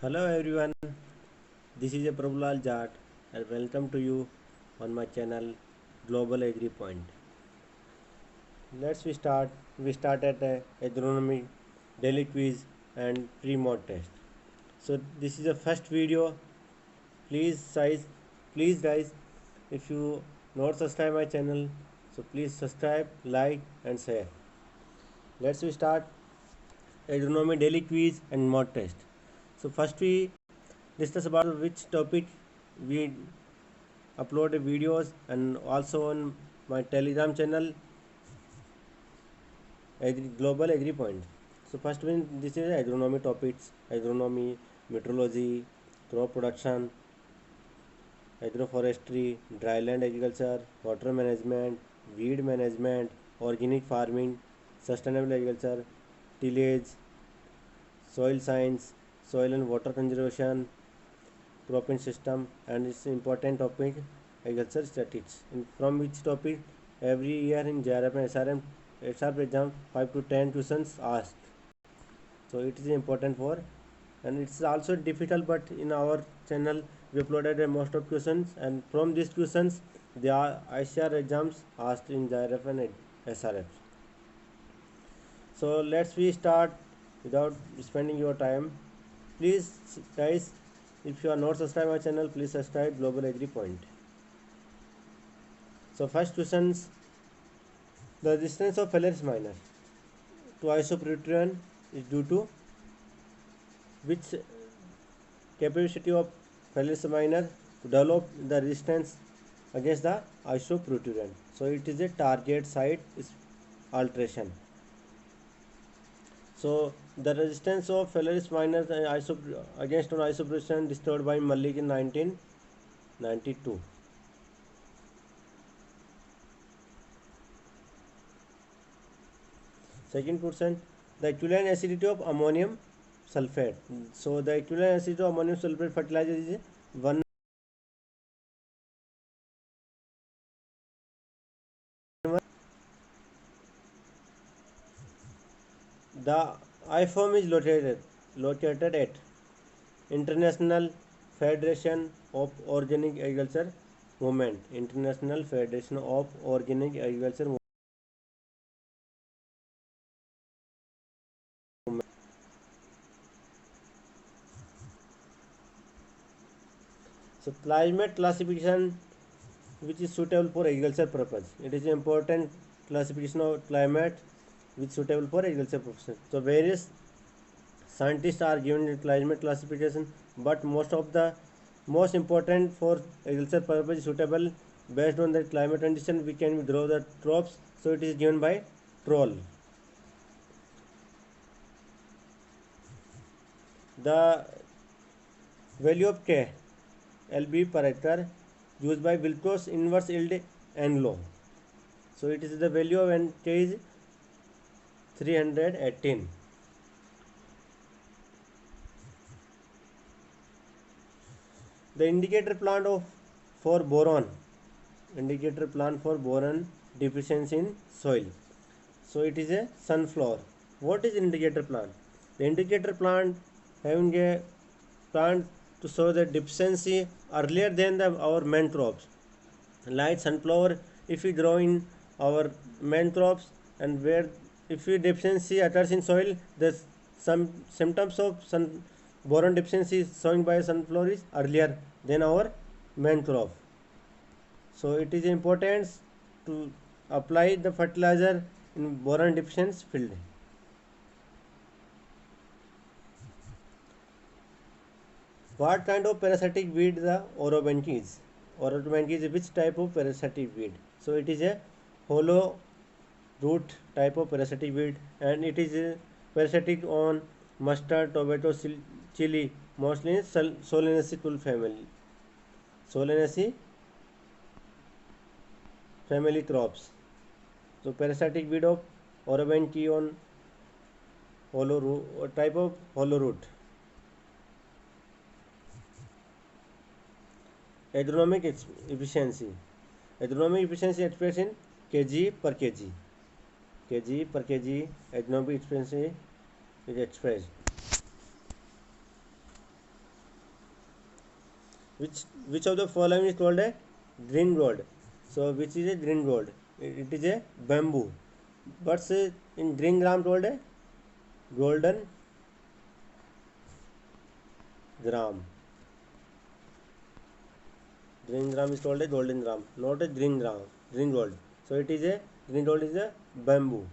Hello everyone, this is a Prabhulal Jat and welcome to you on my channel Global Agri Point. Let's we start. We start at agronomy, daily quiz and pre-mod test. So this is the first video. Please size, please guys, if you not subscribe my channel, so please subscribe, like and share. Let's we start agronomy daily quiz and mod test. So first we discuss about which topic we upload videos and also on my telegram channel global agri point. So first one, this is agronomy topics: agronomy, meteorology, crop production, agroforestry, dryland agriculture, water management, weed management, organic farming, sustainable agriculture, tillage, soil science, soil and water conservation, cropping system, and it's important topic agriculture statistics. From which topic every year in JRF and SRF exam 5 to 10 questions asked. So it is important for, and it's also difficult, but in our channel we uploaded most of questions, and from these questions the ICR exams asked in JRF and SRF. So let's we start without spending your time. Please guys, if you are not subscribed my channel, please subscribe Global Agri Point. So first questions: the resistance of Phalaris minor to isoproteian is due to which capacity of Phalaris minor to develop the resistance against the isoproteian. So it is a target site alteration. So the resistance of Phalaris minor against isoproteian discovered by Malik in 1992. Second question: the equivalent acidity of ammonium sulfate. So the equivalent acidity of ammonium sulfate fertilizer is 1. The IFOM is located at International Federation of Organic Agriculture Movement. International Federation of Organic Agriculture Movement. So climate classification which is suitable for agriculture purpose. It is important classification of climate which is suitable for agriculture purpose. So various scientists are given climate classification, but most important for agriculture purpose is suitable based on the climate condition we can grow the crops. So it is given by Troll. The value of K LB per hectare used by Wilcox inverse yield Anglo. So it is the value of K is 318. The indicator plant for boron deficiency in soil. So it is a sunflower. What is indicator plant? The indicator plant having a plant to show the deficiency earlier than our main crops. Like sunflower, if we grow in our main crops, and where if we deficiency occurs in soil, the some symptoms of boron deficiency showing by sunflower is earlier than our main crop. So it is important to apply the fertilizer in boron deficiency field. What kind of parasitic weed the orobanchi is? Orobanchi is which type of parasitic weed? So it is a hollow root type of parasitic weed, and it is parasitic on mustard, tomato, chili, mostly in Solanaceae family. Solanaceae family crops. So parasitic weed of orobanchi on hollow root, type of hollow root. Agronomic efficiency. Agronomic efficiency expressed in kg per kg. Kg per kg agronomic efficiency is expressed. which of the following is called a green gold? So which is a green gold? It is a bamboo. But in green gram told a golden gram. Green gram is called a golden gram, not a green gram, green gold. So it is a green gold is a bamboo.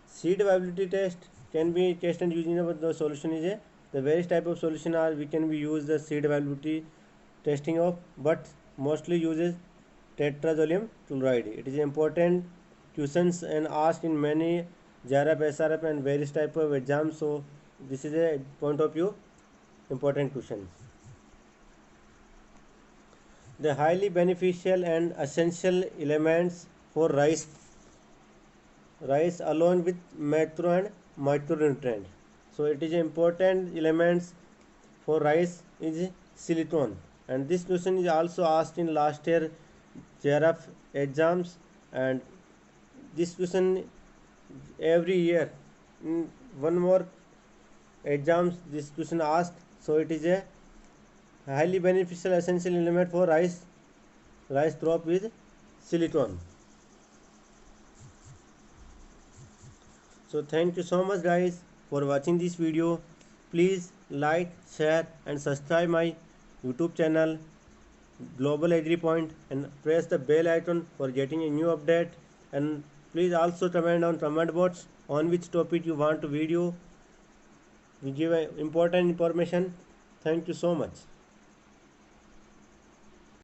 Seed viability test can be tested using the solution is a the various type of solution are we can be use the seed viability testing of, but mostly uses tetrazolium chloride. It is important questions and asked in many JRF, SRF and various type of exams. So this is a point of view important question. The highly beneficial and essential elements for rice along with macro and micronutrient. So it is important elements for rice is silicon, and this question is also asked in last year JRF exams, and this question every year in one more exams this question asked. So it is a highly beneficial essential element for rice crop with silicon. So thank you so much guys for watching this video. Please like, share and subscribe my YouTube channel Global Agri Point, and press the bell icon for getting a new update. And please also comment on comment box on which topic you want a video. We give important information. Thank you so much.